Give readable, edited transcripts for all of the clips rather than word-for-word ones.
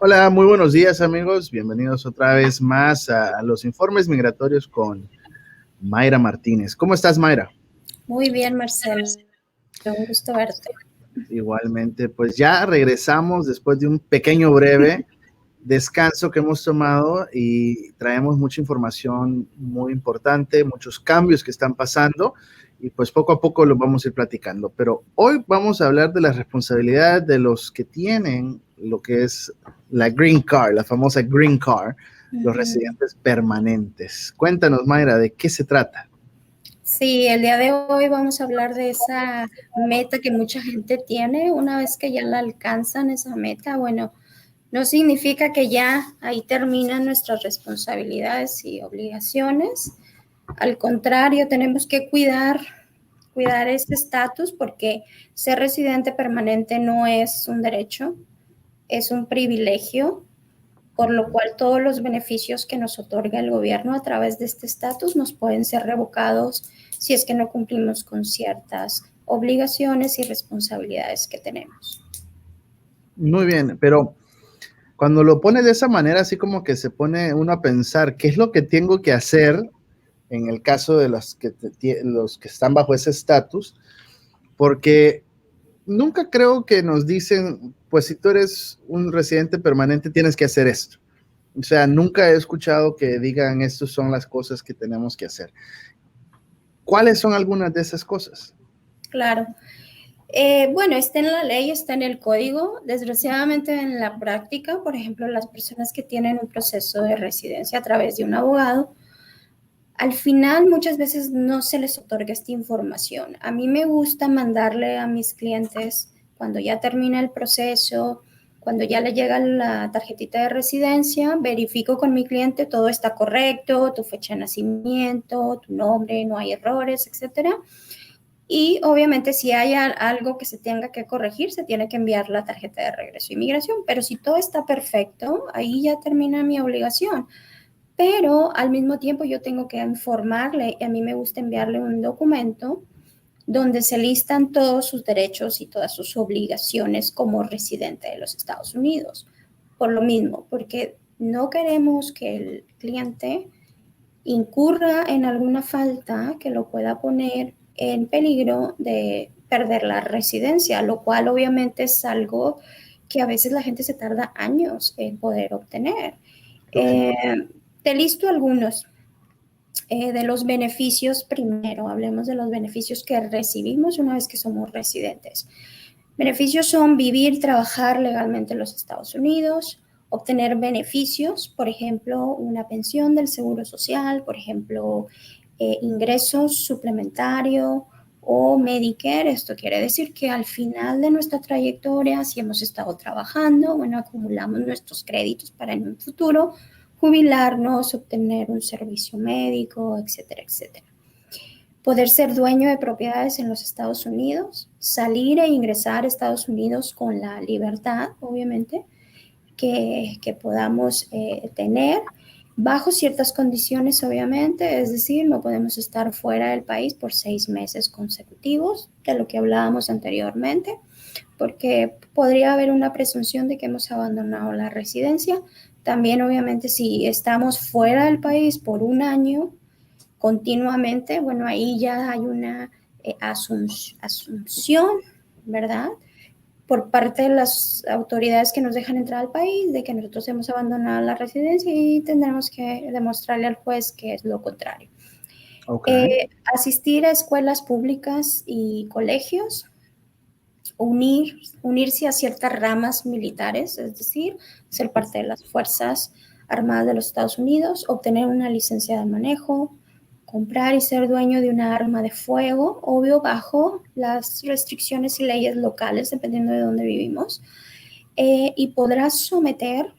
Hola, muy buenos días amigos, bienvenidos otra vez más a los informes migratorios con Mayra Martínez. ¿Cómo estás, Mayra? Muy bien, Marcelo, un gusto verte. Igualmente, pues ya regresamos después de un pequeño breve descanso que hemos tomado y traemos mucha información muy importante, muchos cambios que están pasando y pues poco a poco lo vamos a ir platicando. Pero hoy vamos a hablar de las responsabilidades de los que tienen lo que es la Green Card, la famosa Green Card, los residentes permanentes. Cuéntanos, Mayra, ¿de qué se trata? Sí, el día de hoy vamos a hablar de esa meta que mucha gente tiene. Una vez que ya la alcanzan esa meta, bueno, no significa que ya ahí terminan nuestras responsabilidades y obligaciones. Al contrario, tenemos que cuidar ese estatus porque ser residente permanente no es un derecho, es un privilegio, por lo cual todos los beneficios que nos otorga el gobierno a través de este estatus nos pueden ser revocados si es que no cumplimos con ciertas obligaciones y responsabilidades que tenemos. Muy bien, pero cuando lo pone de esa manera, así como que se pone uno a pensar, ¿qué es lo que tengo que hacer en el caso de los que están bajo ese estatus? Porque nunca creo que nos dicen, pues si tú eres un residente permanente, tienes que hacer esto. O sea, nunca he escuchado que digan, estas son las cosas que tenemos que hacer. ¿Cuáles son algunas de esas cosas? Claro. Bueno, está en la ley, está en el código. Desgraciadamente en la práctica, por ejemplo, las personas que tienen un proceso de residencia a través de un abogado, al final muchas veces no se les otorga esta información. A mí me gusta mandarle a mis clientes cuando ya termina el proceso, cuando ya le llega la tarjetita de residencia, verifico con mi cliente todo está correcto, tu fecha de nacimiento, tu nombre, no hay errores, etcétera. Y obviamente si hay algo que se tenga que corregir, se tiene que enviar la tarjeta de regreso a inmigración. Pero si todo está perfecto, ahí ya termina mi obligación. Pero al mismo tiempo yo tengo que informarle, y a mí me gusta enviarle un documento donde se listan todos sus derechos y todas sus obligaciones como residente de los Estados Unidos. Por lo mismo, porque no queremos que el cliente incurra en alguna falta que lo pueda poner en peligro de perder la residencia, lo cual obviamente es algo que a veces la gente se tarda años en poder obtener. Eh, Te listo algunos de los beneficios primero. Hablemos de los beneficios que recibimos una vez que somos residentes. Beneficios son vivir, trabajar legalmente en los Estados Unidos, obtener beneficios, por ejemplo, una pensión del Seguro Social, por ejemplo, ingresos suplementarios o Medicare. Esto quiere decir que al final de nuestra trayectoria, si hemos estado trabajando, bueno, acumulamos nuestros créditos para en un futuro jubilarnos, obtener un servicio médico, etcétera, etcétera. Poder ser dueño de propiedades en los Estados Unidos, salir e ingresar a Estados Unidos con la libertad, obviamente, que podamos tener, bajo ciertas condiciones, obviamente, es decir, no podemos estar fuera del país por 6 meses consecutivos, de lo que hablábamos anteriormente, porque podría haber una presunción de que hemos abandonado la residencia. También, obviamente, si estamos fuera del país por un año continuamente, bueno, ahí ya hay una asunción, ¿verdad? Por parte de las autoridades que nos dejan entrar al país, de que nosotros hemos abandonado la residencia y tendremos que demostrarle al juez que es lo contrario. Okay. Asistir a escuelas públicas y colegios, unirse a ciertas ramas militares, es decir, ser parte de las Fuerzas Armadas de los Estados Unidos, obtener una licencia de manejo, comprar y ser dueño de una arma de fuego, obvio bajo las restricciones y leyes locales, dependiendo de dónde vivimos, y podrás someter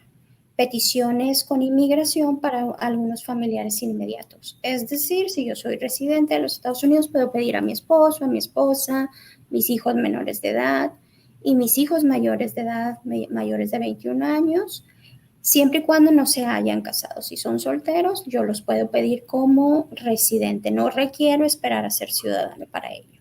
peticiones con inmigración para algunos familiares inmediatos. Es decir, si yo soy residente de los Estados Unidos, puedo pedir a mi esposo, a mi esposa, mis hijos menores de edad y mis hijos mayores de edad, mayores de 21 años, siempre y cuando no se hayan casado. Si son solteros, yo los puedo pedir como residente. No requiero esperar a ser ciudadano para ello.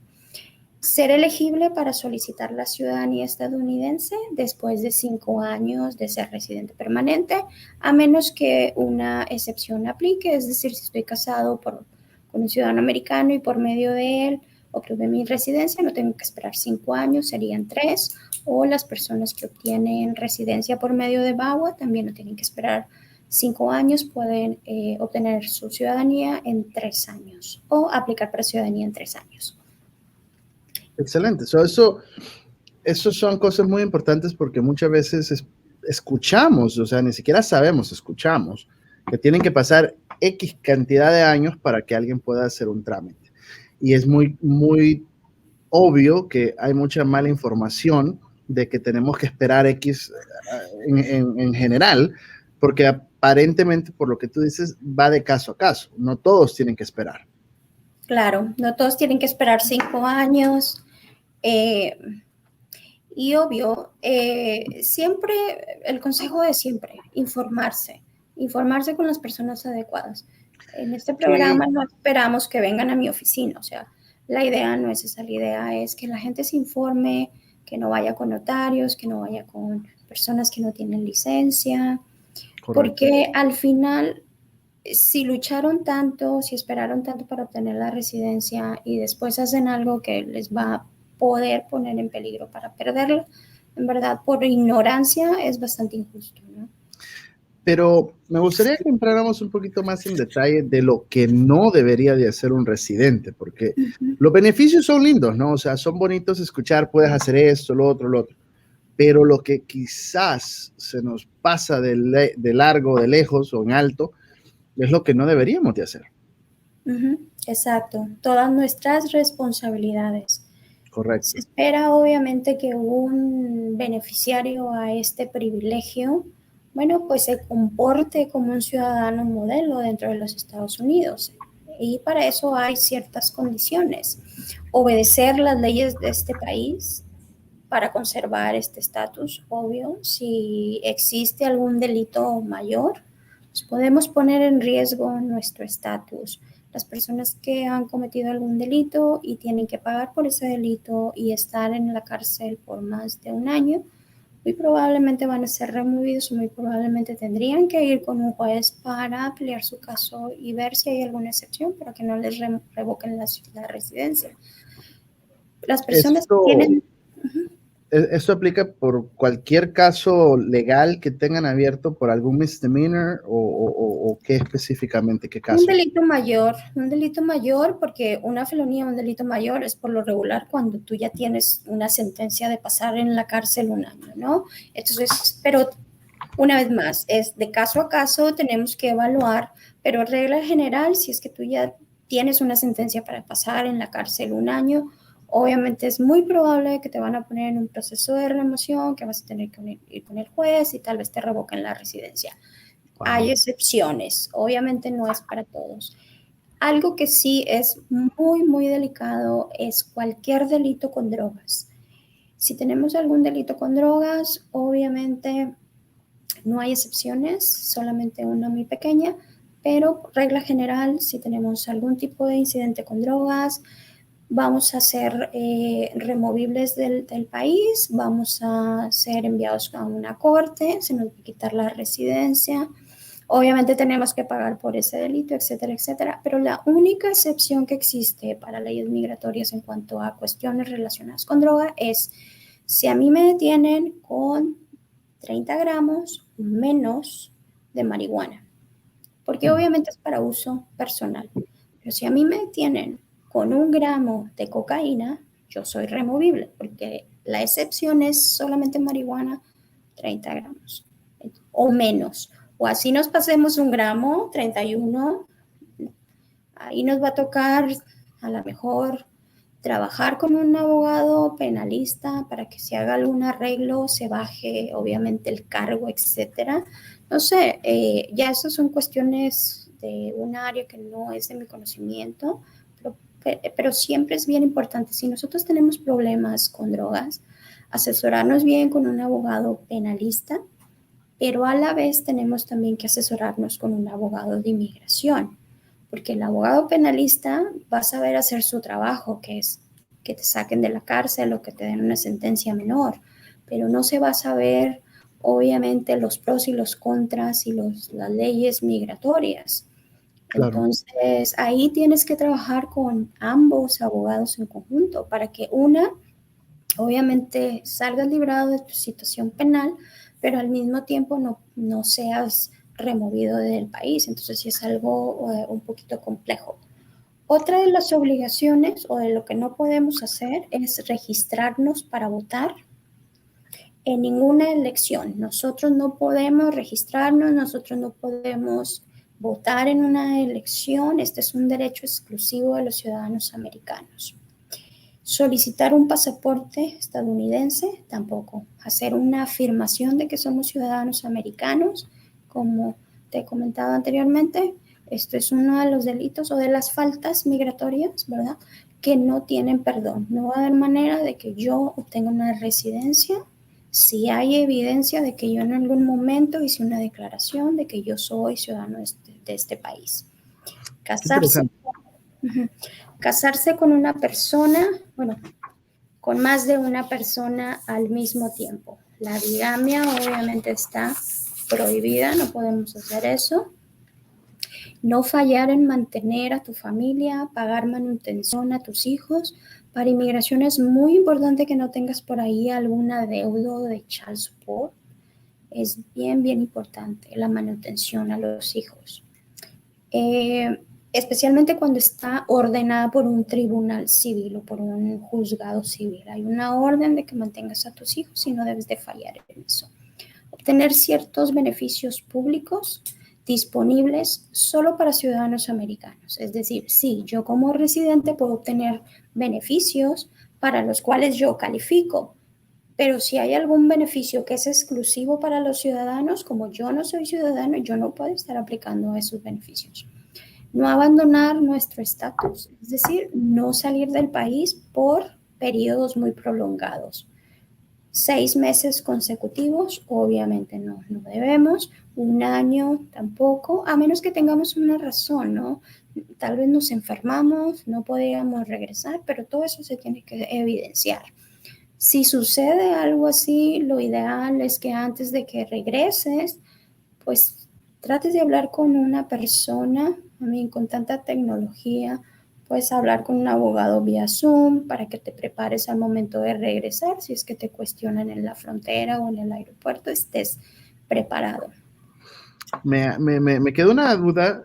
ser elegible para solicitar la ciudadanía estadounidense después de 5 años de ser residente permanente, a menos que una excepción aplique, es decir, si estoy casado con un ciudadano americano y por medio de él obtuve mi residencia, no tengo que esperar 5 años, serían 3, o las personas que obtienen residencia por medio de VAWA también no tienen que esperar 5 años, pueden obtener su ciudadanía en 3 años o aplicar para ciudadanía en 3 años. Excelente. Eso son cosas muy importantes porque muchas veces escuchamos, o sea, ni siquiera sabemos, escuchamos que tienen que pasar X cantidad de años para que alguien pueda hacer un trámite. Y es muy, muy obvio que hay mucha mala información de que tenemos que esperar X en general, porque aparentemente, por lo que tú dices, va de caso a caso. No todos tienen que esperar. Claro, no todos tienen que esperar 5 años. Y obvio, siempre, el consejo de siempre, informarse con las personas adecuadas. En este programa no esperamos que vengan a mi oficina, o sea, la idea no es esa, la idea es que la gente se informe, que no vaya con notarios, que no vaya con personas que no tienen licencia, correcto, porque al final, si lucharon tanto, si esperaron tanto para obtener la residencia y después hacen algo que les va a poder poner en peligro para perderla, en verdad, por ignorancia es bastante injusto, ¿no? Pero me gustaría que entráramos un poquito más en detalle de lo que no debería de hacer un residente, porque los beneficios son lindos, ¿no? O sea, son bonitos escuchar, puedes hacer esto, lo otro, pero lo que quizás se nos pasa de largo, de lejos o en alto, es lo que no deberíamos de hacer. Exacto, todas nuestras responsabilidades. Correcto. Se espera obviamente que un beneficiario a este privilegio, bueno, pues se comporte como un ciudadano modelo dentro de los Estados Unidos. Y para eso hay ciertas condiciones. Obedecer las leyes de este país para conservar este estatus, obvio. Si existe algún delito mayor, pues podemos poner en riesgo nuestro estatus. Las personas que han cometido algún delito y tienen que pagar por ese delito y estar en la cárcel por más de un año, muy probablemente van a ser removidos, muy probablemente tendrían que ir con un juez para pelear su caso y ver si hay alguna excepción para que no les revoquen la residencia. Las personas que tienen... ¿Esto aplica por cualquier caso legal que tengan abierto por algún misdemeanor o qué específicamente, qué caso? Un delito mayor porque una felonía, un delito mayor es por lo regular cuando tú ya tienes una sentencia de pasar en la cárcel un año, ¿no? Entonces, pero una vez más, es de caso a caso, tenemos que evaluar, pero regla general, si es que tú ya tienes una sentencia para pasar en la cárcel un año, obviamente es muy probable que te van a poner en un proceso de remoción, que vas a tener que ir con el juez y tal vez te revoquen la residencia. Wow. Hay excepciones, obviamente no es para todos. Algo que sí es muy, muy delicado es cualquier delito con drogas. Si tenemos algún delito con drogas, obviamente no hay excepciones, solamente una muy pequeña, pero regla general, si tenemos algún tipo de incidente con drogas, vamos a ser removibles del país, vamos a ser enviados a una corte, se nos va a quitar la residencia, obviamente tenemos que pagar por ese delito, etcétera, etcétera, pero la única excepción que existe para leyes migratorias en cuanto a cuestiones relacionadas con droga es si a mí me detienen con 30 gramos menos de marihuana, porque obviamente es para uso personal, pero si a mí me detienen con 1 gramo de cocaína, yo soy removible, porque la excepción es solamente marihuana, 30 gramos o menos, o así nos pasemos 1 gramo, 31, ahí nos va a tocar a lo mejor trabajar con un abogado penalista para que se haga algún arreglo, se baje obviamente el cargo, etcétera. No sé, ya esas son cuestiones de un área que no es de mi conocimiento, pero siempre es bien importante, si nosotros tenemos problemas con drogas, asesorarnos bien con un abogado penalista, pero a la vez tenemos también que asesorarnos con un abogado de inmigración, porque el abogado penalista va a saber hacer su trabajo, que es que te saquen de la cárcel o que te den una sentencia menor, pero no se va a saber obviamente los pros y los contras y las leyes migratorias. Claro. Entonces, ahí tienes que trabajar con ambos abogados en conjunto para que obviamente salgas librado de tu situación penal, pero al mismo tiempo no seas removido del país. Entonces, sí es algo un poquito complejo. Otra de las obligaciones o de lo que no podemos hacer es registrarnos para votar en ninguna elección. Nosotros no podemos registrarnos, nosotros no podemos votar en una elección. Este es un derecho exclusivo de los ciudadanos americanos. Solicitar un pasaporte estadounidense, tampoco. Hacer una afirmación de que somos ciudadanos americanos, como te he comentado anteriormente, esto es uno de los delitos o de las faltas migratorias, ¿verdad? Que no tienen perdón. No va a haber manera de que yo obtenga una residencia si hay evidencia de que yo en algún momento hice una declaración de que yo soy ciudadano de este país. Casarse. Casarse con una persona, bueno, con más de una persona al mismo tiempo. La bigamia obviamente está prohibida, no podemos hacer eso. No fallar en mantener a tu familia, pagar manutención a tus hijos. Para inmigración es muy importante que no tengas por ahí alguna adeudo de child support. Es bien, bien importante la manutención a los hijos. Especialmente cuando está ordenada por un tribunal civil o por un juzgado civil. Hay una orden de que mantengas a tus hijos y no debes de fallar en eso. Obtener ciertos beneficios públicos disponibles solo para ciudadanos americanos. Es decir, sí, yo como residente puedo obtener beneficios para los cuales yo califico, pero si hay algún beneficio que es exclusivo para los ciudadanos, como yo no soy ciudadano, yo no puedo estar aplicando esos beneficios. No abandonar nuestro estatus, es decir, no salir del país por periodos muy prolongados. 6 meses consecutivos, obviamente no debemos. 1 año tampoco, a menos que tengamos una razón, ¿no? Tal vez nos enfermamos, no podíamos regresar, pero todo eso se tiene que evidenciar. Si sucede algo así, lo ideal es que antes de que regreses, pues trates de hablar con una persona. Con tanta tecnología, puedes hablar con un abogado vía Zoom para que te prepares al momento de regresar. Si es que te cuestionan en la frontera o en el aeropuerto, estés preparado. Me quedó una duda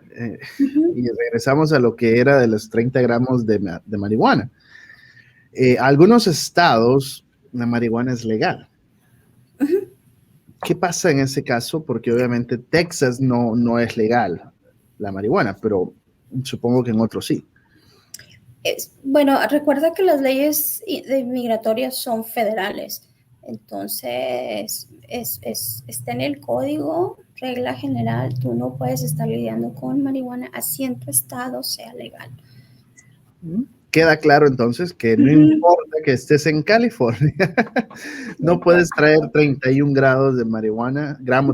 y regresamos a lo que era de los 30 gramos de marihuana. Algunos estados la marihuana es legal. ¿Qué pasa en ese caso? Porque obviamente Texas no es legal la marihuana, pero supongo que en otros sí. Bueno, recuerda que las leyes migratorias son federales, entonces está en el código, regla general, tú no puedes estar lidiando con marihuana así en tu estado sea legal. Queda claro entonces que no importa que estés en California, no puedes traer 31 gramos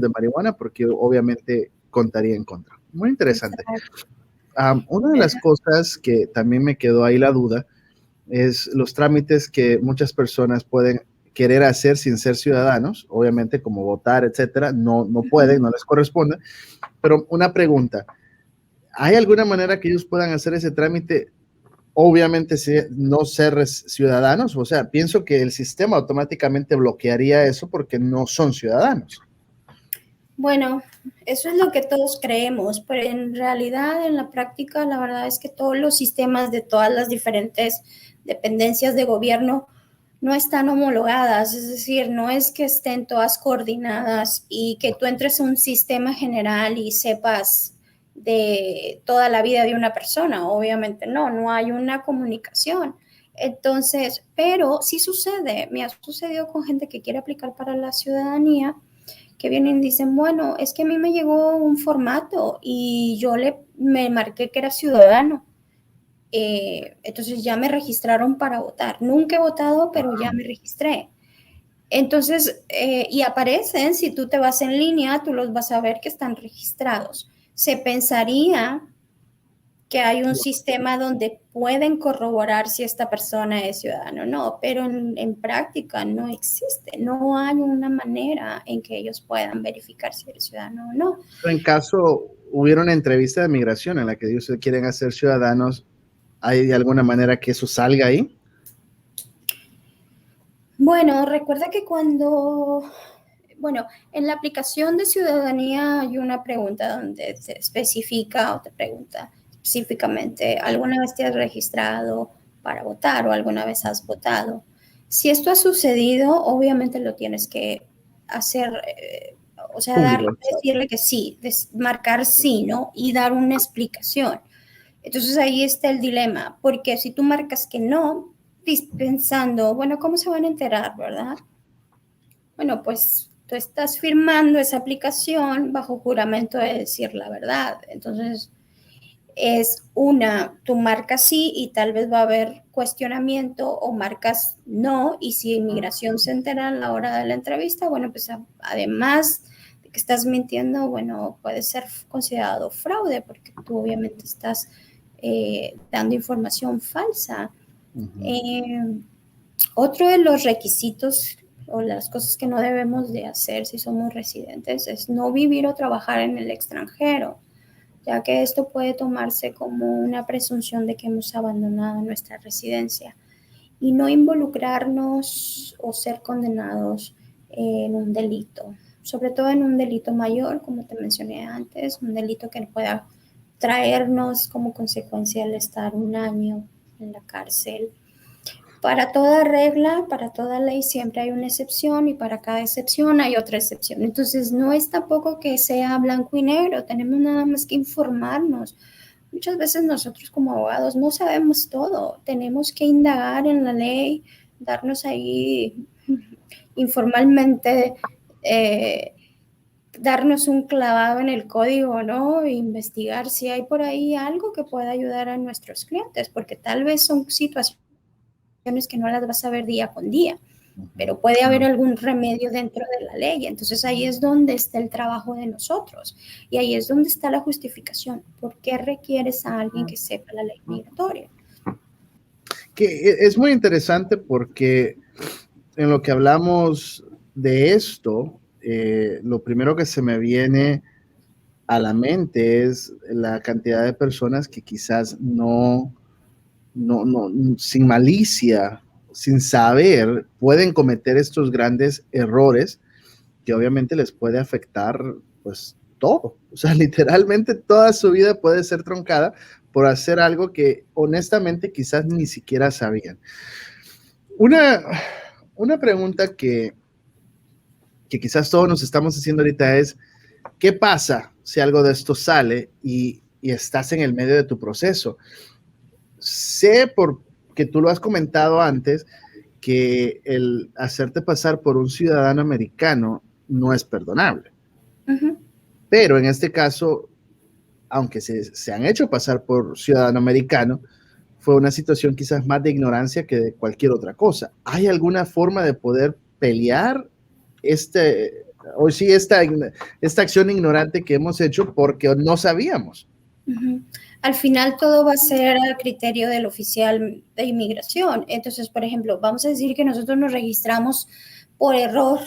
de marihuana porque obviamente contaría en contra. Muy interesante. Una de las cosas que también me quedó ahí la duda es los trámites que muchas personas pueden querer hacer sin ser ciudadanos, obviamente como votar, etcétera, no pueden, no les corresponde, pero una pregunta, ¿hay alguna manera que ellos puedan hacer ese trámite? Obviamente no ser ciudadanos, o sea, pienso que el sistema automáticamente bloquearía eso porque no son ciudadanos. Bueno, eso es lo que todos creemos, pero en realidad, en la práctica, la verdad es que todos los sistemas de todas las diferentes dependencias de gobierno no están homologadas, es decir, no es que estén todas coordinadas y que tú entres a un sistema general y sepas de toda la vida de una persona. Obviamente no hay una comunicación. Entonces, pero sí sucede, me ha sucedido con gente que quiere aplicar para la ciudadanía, que vienen y dicen, bueno, es que a mí me llegó un formato y yo me marqué que era ciudadano. Entonces ya me registraron para votar. Nunca he votado, pero ya me registré. Entonces, y aparecen, si tú te vas en línea, tú los vas a ver que están registrados. Se pensaría que hay un sistema donde pueden corroborar si esta persona es ciudadana o no, pero en práctica no existe, no hay una manera en que ellos puedan verificar si eres ciudadano o no. En caso hubiera una entrevista de migración en la que ellos se quieren hacer ciudadanos, ¿hay de alguna manera que eso salga ahí? Bueno, recuerda que en la aplicación de ciudadanía hay una pregunta donde te especifica o te pregunta específicamente, ¿alguna vez te has registrado para votar o alguna vez has votado? Si esto ha sucedido, obviamente lo tienes que hacer, Público. decirle que sí, marcar sí, ¿no? Y dar una explicación. Entonces ahí está el dilema, porque si tú marcas que no, pensando, bueno, ¿cómo se van a enterar, verdad? Bueno, pues tú estás firmando esa aplicación bajo juramento de decir la verdad. Entonces, tú marcas sí y tal vez va a haber cuestionamiento o marcas no, y si inmigración se entera a la hora de la entrevista, bueno, pues además de que estás mintiendo, bueno, puede ser considerado fraude porque tú obviamente estás dando información falsa. Otro de los requisitos o las cosas que no debemos de hacer si somos residentes es no vivir o trabajar en el extranjero, ya que esto puede tomarse como una presunción de que hemos abandonado nuestra residencia y no involucrarnos o ser condenados en un delito, sobre todo en un delito mayor, como te mencioné antes, un delito que pueda traernos como consecuencia el estar un año en la cárcel. Para toda regla, para toda ley siempre hay una excepción y para cada excepción hay otra excepción. Entonces no es tampoco que sea blanco y negro, tenemos nada más que informarnos. Muchas veces nosotros como abogados no sabemos todo, tenemos que indagar en la ley, darnos ahí informalmente, darnos un clavado en el código, ¿no? E investigar si hay por ahí algo que pueda ayudar a nuestros clientes, porque tal vez son situaciones que no las vas a ver día con día, pero puede haber algún remedio dentro de la ley. Entonces ahí es donde está el trabajo de nosotros y ahí es donde está la justificación. ¿Por qué requieres a alguien que sepa la ley migratoria? Que es muy interesante porque en lo que hablamos de esto, lo primero que se me viene a la mente es la cantidad de personas que quizás no, sin malicia, sin saber, pueden cometer estos grandes errores que obviamente les puede afectar pues todo. O sea, literalmente toda su vida puede ser truncada por hacer algo que honestamente quizás ni siquiera sabían. Una, una pregunta que quizás todos nos estamos haciendo ahorita es, ¿qué pasa si algo de esto sale y estás en el medio de tu proceso? Sé porque tú lo has comentado antes, que el hacerte pasar por un ciudadano americano no es perdonable. Pero en este caso, aunque se han hecho pasar por ciudadano americano, fue una situación quizás más de ignorancia que de cualquier otra cosa. ¿Hay alguna forma de poder pelear esta acción ignorante que hemos hecho porque no sabíamos? Al final todo va a ser a criterio del oficial de inmigración. Entonces, por ejemplo, vamos a decir que nosotros nos registramos por error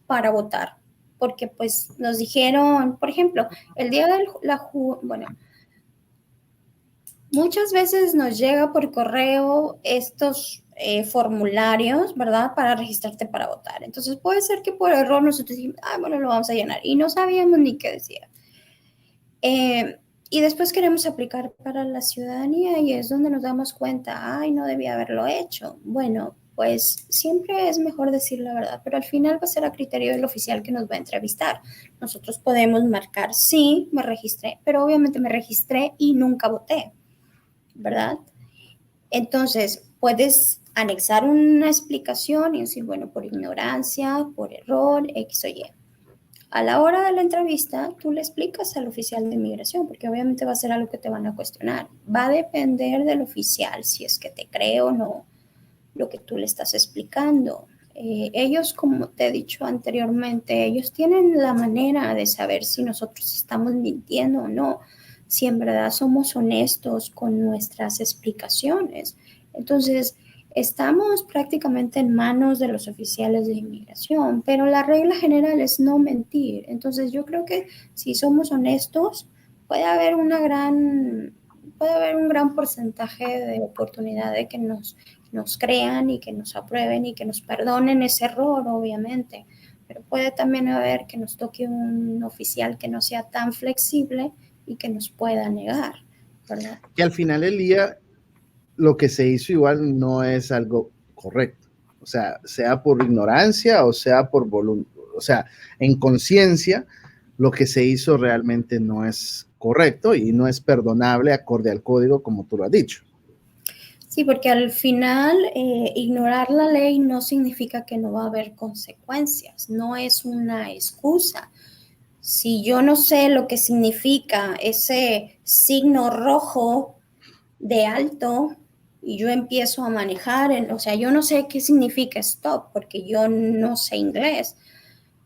para votar, porque pues nos dijeron, por ejemplo, el día de muchas veces nos llega por correo estos formularios, ¿verdad? Para registrarte para votar. Entonces puede ser que por error nosotros dijimos, bueno, lo vamos a llenar y no sabíamos ni qué decía. Y después queremos aplicar para la ciudadanía y es donde nos damos cuenta, no debía haberlo hecho. Bueno, pues siempre es mejor decir la verdad, pero al final va a ser a criterio del oficial que nos va a entrevistar. Nosotros podemos marcar, sí, me registré, pero obviamente me registré y nunca voté, ¿verdad? Entonces, puedes anexar una explicación y decir, bueno, por ignorancia, por error, X o Y. A la hora de la entrevista, tú le explicas al oficial de inmigración, porque obviamente va a ser algo que te van a cuestionar. Va a depender del oficial si es que te cree o no lo que tú le estás explicando. Ellos, como te he dicho anteriormente, ellos tienen la manera de saber si nosotros estamos mintiendo o no. si en verdad somos honestos con nuestras explicaciones. Entonces, estamos prácticamente en manos de los oficiales de inmigración, pero la regla general es no mentir. Entonces, yo creo que si somos honestos, puede haber puede haber un gran porcentaje de oportunidad de que nos crean y que nos aprueben y que nos perdonen ese error, obviamente. Pero puede también haber que nos toque un oficial que no sea tan flexible y que nos pueda negar, ¿verdad? Que al final del día lo que se hizo igual no es algo correcto. O sea por ignorancia o sea por voluntad, o sea, en conciencia, lo que se hizo realmente no es correcto y no es perdonable acorde al código, como tú lo has dicho. Sí, porque al final ignorar la ley no significa que no va a haber consecuencias, no es una excusa. Si yo no sé lo que significa ese signo rojo de alto y yo empiezo a manejar, o sea, yo no sé qué significa stop porque yo no sé inglés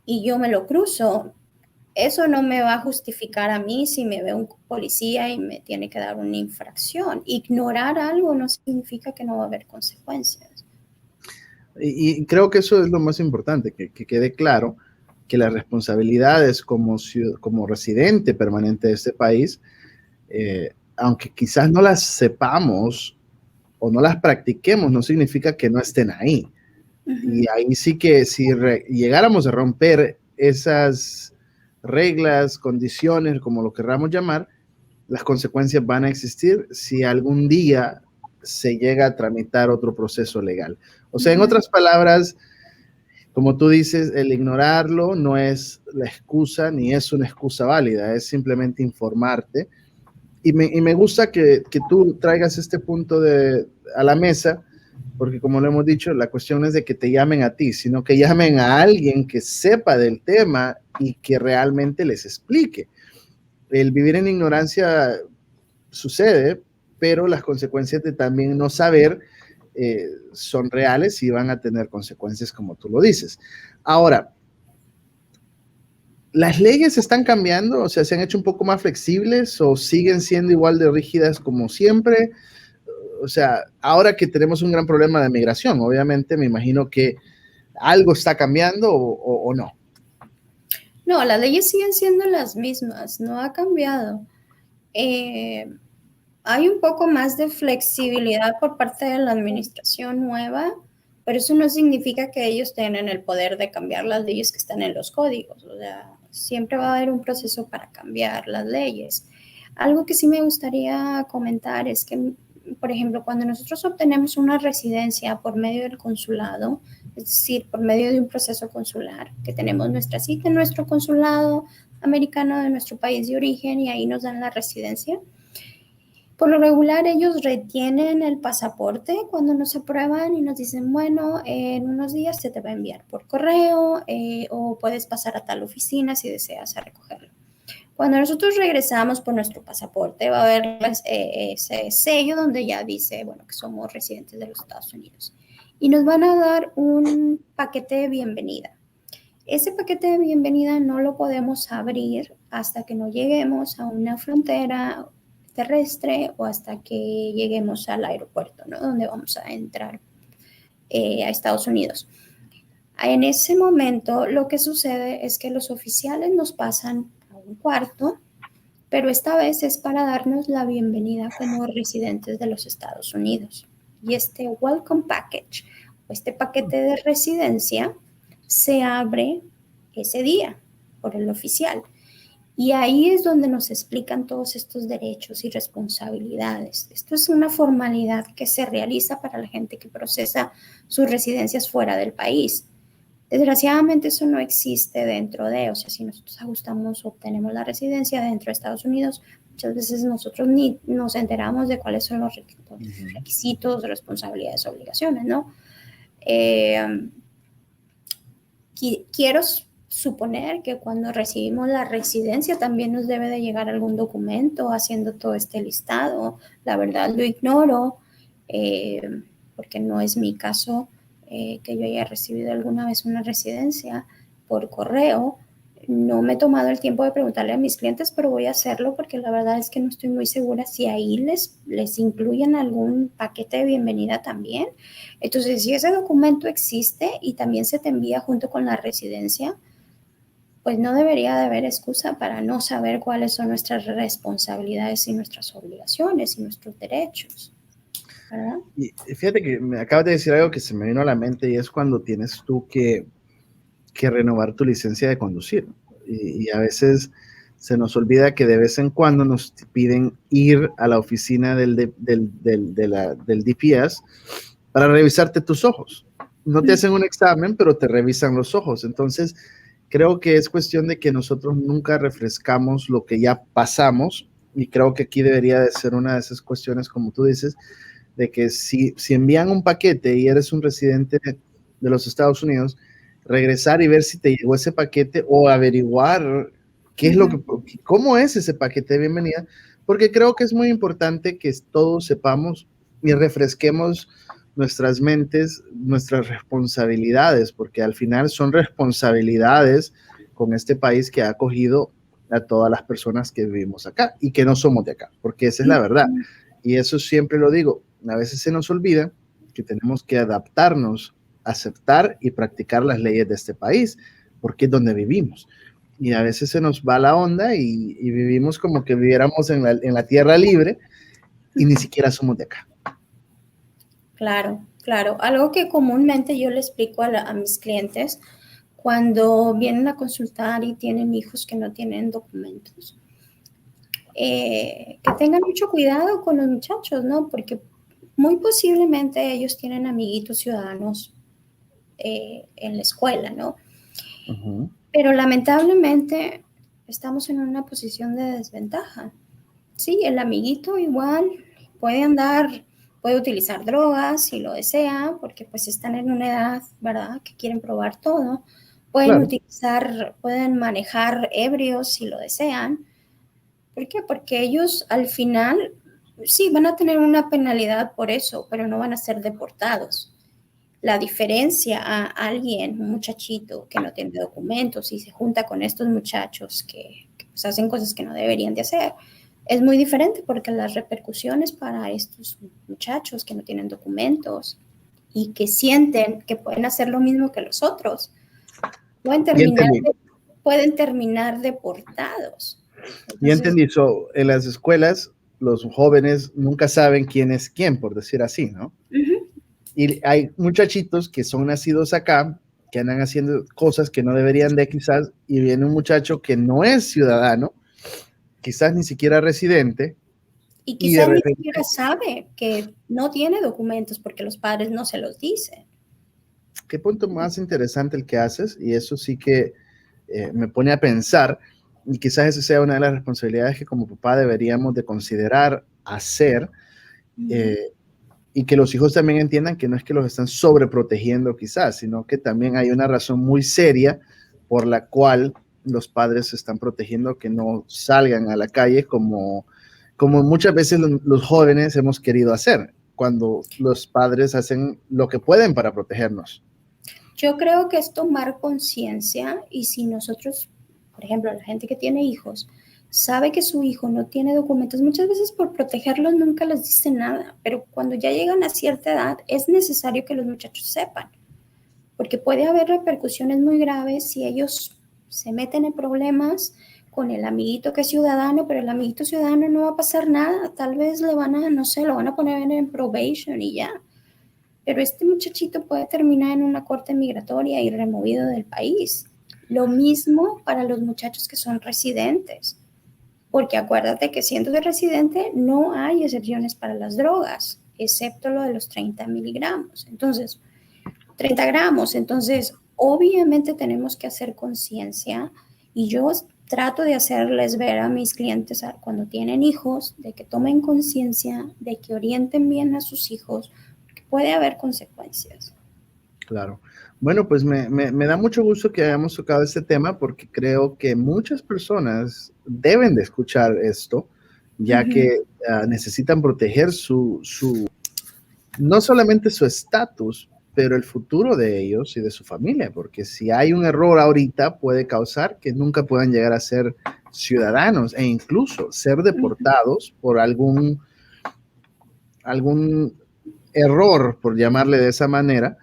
y yo me lo cruzo, eso no me va a justificar a mí si me ve un policía y me tiene que dar una infracción. Ignorar algo no significa que no va a haber consecuencias. Y creo que eso es lo más importante, que quede claro que las responsabilidades como residente permanente de este país, aunque quizás no las sepamos o no las practiquemos, no significa que no estén ahí. Y ahí sí que si llegáramos a romper esas reglas, condiciones, como lo querramos llamar, las consecuencias van a existir si algún día se llega a tramitar otro proceso legal. O sea, en otras palabras, como tú dices, el ignorarlo no es la excusa ni es una excusa válida, es simplemente informarte. Y me gusta que tú traigas este punto a la mesa, porque como lo hemos dicho, la cuestión no es de que te llamen a ti, sino que llamen a alguien que sepa del tema y que realmente les explique. El vivir en ignorancia sucede, pero las consecuencias de también no saber son reales y van a tener consecuencias como tú lo dices. Ahora, ¿las leyes están cambiando? O sea, ¿se han hecho un poco más flexibles o siguen siendo igual de rígidas como siempre? O sea, ahora que tenemos un gran problema de migración, obviamente me imagino que algo está cambiando o no. No, las leyes siguen siendo las mismas, no ha cambiado. Hay un poco más de flexibilidad por parte de la administración nueva, pero eso no significa que ellos tengan el poder de cambiar las leyes que están en los códigos. O sea, siempre va a haber un proceso para cambiar las leyes. Algo que sí me gustaría comentar es que, por ejemplo, cuando nosotros obtenemos una residencia por medio del consulado, es decir, por medio de un proceso consular, que tenemos nuestra cita en nuestro consulado americano de nuestro país de origen y ahí nos dan la residencia. Por lo regular, ellos retienen el pasaporte cuando nos aprueban y nos dicen, bueno, en unos días se te va a enviar por correo o puedes pasar a tal oficina si deseas a recogerlo. Cuando nosotros regresamos por nuestro pasaporte, va a haber ese sello donde ya dice, bueno, que somos residentes de los Estados Unidos. Y nos van a dar un paquete de bienvenida. Ese paquete de bienvenida no lo podemos abrir hasta que no lleguemos a una frontera terrestre o hasta que lleguemos al aeropuerto, ¿no? Donde vamos a entrar a Estados Unidos. En ese momento lo que sucede es que los oficiales nos pasan a un cuarto, pero esta vez es para darnos la bienvenida como residentes de los Estados Unidos. Y este welcome package o este paquete de residencia se abre ese día por el oficial. Y ahí es donde nos explican todos estos derechos y responsabilidades. Esto es una formalidad que se realiza para la gente que procesa sus residencias fuera del país. Desgraciadamente eso no existe dentro de, o sea, si nosotros ajustamos o obtenemos la residencia dentro de Estados Unidos, muchas veces nosotros ni nos enteramos de cuáles son los requisitos, responsabilidades, obligaciones, ¿no? Quiero suponer que cuando recibimos la residencia también nos debe de llegar algún documento haciendo todo este listado. La verdad lo ignoro porque no es mi caso que yo haya recibido alguna vez una residencia por correo. No me he tomado el tiempo de preguntarle a mis clientes, pero voy a hacerlo porque la verdad es que no estoy muy segura si ahí les incluyen algún paquete de bienvenida también. Entonces, si ese documento existe y también se te envía junto con la residencia, pues no debería de haber excusa para no saber cuáles son nuestras responsabilidades y nuestras obligaciones y nuestros derechos, ¿verdad? Y fíjate que me acabas de decir algo que se me vino a la mente, y es cuando tienes tú que renovar tu licencia de conducir. Y a veces se nos olvida que de vez en cuando nos piden ir a la oficina del DPS para revisarte tus ojos. No te hacen un examen, pero te revisan los ojos. Entonces, creo que es cuestión de que nosotros nunca refrescamos lo que ya pasamos, y creo que aquí debería de ser una de esas cuestiones, como tú dices, de que si envían un paquete y eres un residente de los Estados Unidos, regresar y ver si te llegó ese paquete, o averiguar qué es lo que, cómo es ese paquete de bienvenida, porque creo que es muy importante que todos sepamos y refresquemos nuestras mentes, nuestras responsabilidades, porque al final son responsabilidades con este país que ha acogido a todas las personas que vivimos acá y que no somos de acá, porque esa es la verdad. Y eso siempre lo digo, a veces se nos olvida que tenemos que adaptarnos, aceptar y practicar las leyes de este país, porque es donde vivimos. Y a veces se nos va la onda y vivimos como que viviéramos en la tierra libre y ni siquiera somos de acá. Claro, claro. Algo que comúnmente yo le explico a mis clientes cuando vienen a consultar y tienen hijos que no tienen documentos, que tengan mucho cuidado con los muchachos, ¿no? Porque muy posiblemente ellos tienen amiguitos ciudadanos en la escuela, ¿no? Pero lamentablemente estamos en una posición de desventaja. Sí, el amiguito igual puede andar, puede utilizar drogas si lo desea, porque pues están en una edad, ¿verdad?, que quieren probar todo. Pueden Claro. pueden manejar ebrios si lo desean. ¿Por qué? Porque ellos al final sí van a tener una penalidad por eso, pero no van a ser deportados. La diferencia a alguien, un muchachito que no tiene documentos y se junta con estos muchachos que pues hacen cosas que no deberían de hacer, es muy diferente, porque las repercusiones para estos muchachos que no tienen documentos y que sienten que pueden hacer lo mismo que los otros, pueden terminar deportados. Y Entonces, entendí, en las escuelas los jóvenes nunca saben quién es quién, por decir así, ¿no? Y hay muchachitos que son nacidos acá, que andan haciendo cosas que no deberían de, quizás, y viene un muchacho que no es ciudadano, quizás ni siquiera residente, y y de quizás ni repente, siquiera sabe que no tiene documentos porque los padres no se los dicen. qué punto más interesante el que haces, y eso sí que me pone a pensar, y quizás esa sea una de las responsabilidades que como papá deberíamos de considerar hacer, y que los hijos también entiendan que no es que los están sobreprotegiendo quizás, sino que también hay una razón muy seria por la cual los padres se están protegiendo, que no salgan a la calle como muchas veces los jóvenes hemos querido hacer, cuando los padres hacen lo que pueden para protegernos. Yo creo que es tomar conciencia, y si nosotros, por ejemplo, la gente que tiene hijos, sabe que su hijo no tiene documentos, muchas veces por protegerlos nunca les dice nada, pero cuando ya llegan a cierta edad es necesario que los muchachos sepan, porque puede haber repercusiones muy graves si ellos se meten en problemas con el amiguito que es ciudadano, pero el amiguito ciudadano no va a pasar nada, tal vez le van a, no sé, lo van a poner en probation y ya. Pero este muchachito puede terminar en una corte migratoria y removido del país. Lo mismo para los muchachos que son residentes, porque acuérdate que siendo de residente no hay excepciones para las drogas, excepto lo de los 30 miligramos. Entonces, 30 gramos. Entonces, obviamente tenemos que hacer conciencia, y yo trato de hacerles ver a mis clientes cuando tienen hijos de que tomen conciencia, de que orienten bien a sus hijos, porque puede haber consecuencias. Claro. Bueno, pues me da mucho gusto que hayamos tocado este tema, porque creo que muchas personas deben de escuchar esto, ya que necesitan proteger no solamente su estatus, pero el futuro de ellos y de su familia, porque si hay un error ahorita puede causar que nunca puedan llegar a ser ciudadanos e incluso ser deportados por algún error, por llamarle de esa manera,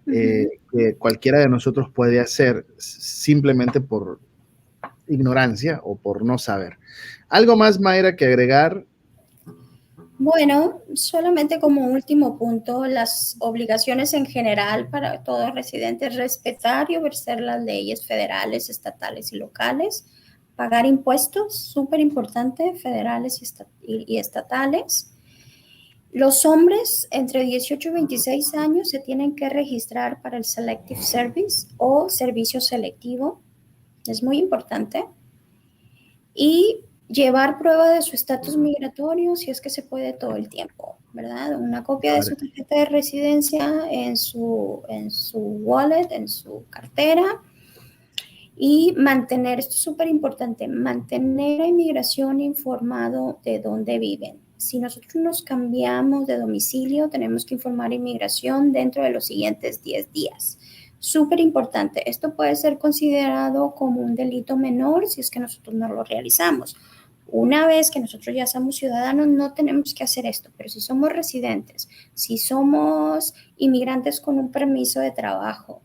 que cualquiera de nosotros puede hacer simplemente por ignorancia o por no saber. ¿Algo más, Mayra, que agregar? Bueno, solamente como último punto, las obligaciones en general para todos residentes, respetar y obedecer las leyes federales, estatales y locales, pagar impuestos, súper importante, federales y estatales. Los hombres entre 18 y 26 años se tienen que registrar para el Selective Service o servicio selectivo, es muy importante. Y llevar prueba de su estatus migratorio si es que se puede todo el tiempo, ¿verdad? Una copia de su tarjeta de residencia en su wallet, en su cartera. Y mantener, esto es súper importante, mantener a inmigración informado de dónde viven. Si nosotros nos cambiamos de domicilio, tenemos que informar a inmigración dentro de los siguientes 10 días. Súper importante, esto puede ser considerado como un delito menor si es que nosotros no lo realizamos. Una vez que nosotros ya somos ciudadanos, no tenemos que hacer esto, pero si somos residentes, si somos inmigrantes con un permiso de trabajo,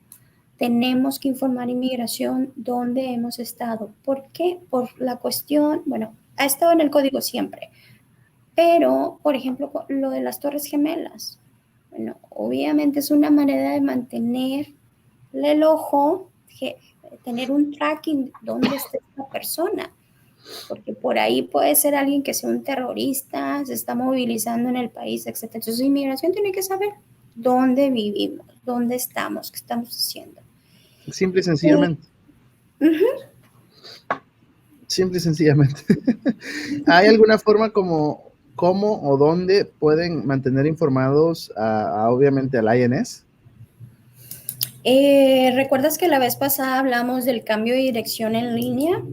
tenemos que informar a inmigración dónde hemos estado. ¿Por qué? Por la cuestión, bueno, ha estado en el código siempre, pero, por ejemplo, lo de las Torres Gemelas, bueno, obviamente es una manera de mantener el ojo, tener un tracking dónde está esta persona, porque por ahí puede ser alguien que sea un terrorista, se está movilizando en el país, etc. Entonces, inmigración tiene que saber dónde vivimos, dónde estamos, qué estamos haciendo. Simple y sencillamente. Simple y sencillamente. ¿Hay alguna forma cómo o dónde pueden mantener informados obviamente al INS? ¿Recuerdas que la vez pasada hablamos del cambio de dirección en línea?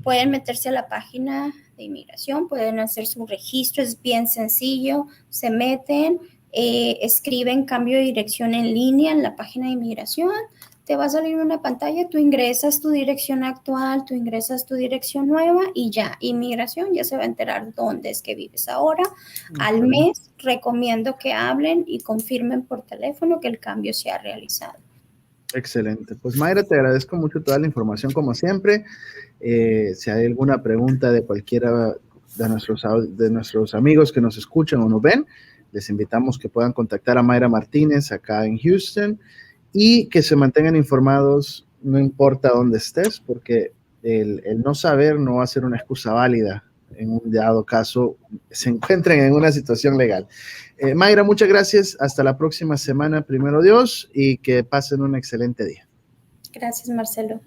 Pueden meterse a la página de inmigración, pueden hacer su registro, es bien sencillo, se meten, escriben cambio de dirección en línea en la página de inmigración, te va a salir una pantalla, tú ingresas tu dirección actual, tú ingresas tu dirección nueva y ya, inmigración ya se va a enterar dónde es que vives ahora. Al mes recomiendo que hablen y confirmen por teléfono que el cambio se ha realizado. Excelente. Pues Mayra, te agradezco mucho toda la información como siempre. Si hay alguna pregunta de cualquiera de nuestros amigos que nos escuchan o nos ven, les invitamos que puedan contactar a Mayra Martínez acá en Houston y que se mantengan informados, no importa dónde estés, porque el no saber no va a ser una excusa válida en un dado caso se encuentren en una situación legal. Mayra, muchas gracias. Hasta la próxima semana, primero Dios, y que pasen un excelente día. Gracias, Marcelo.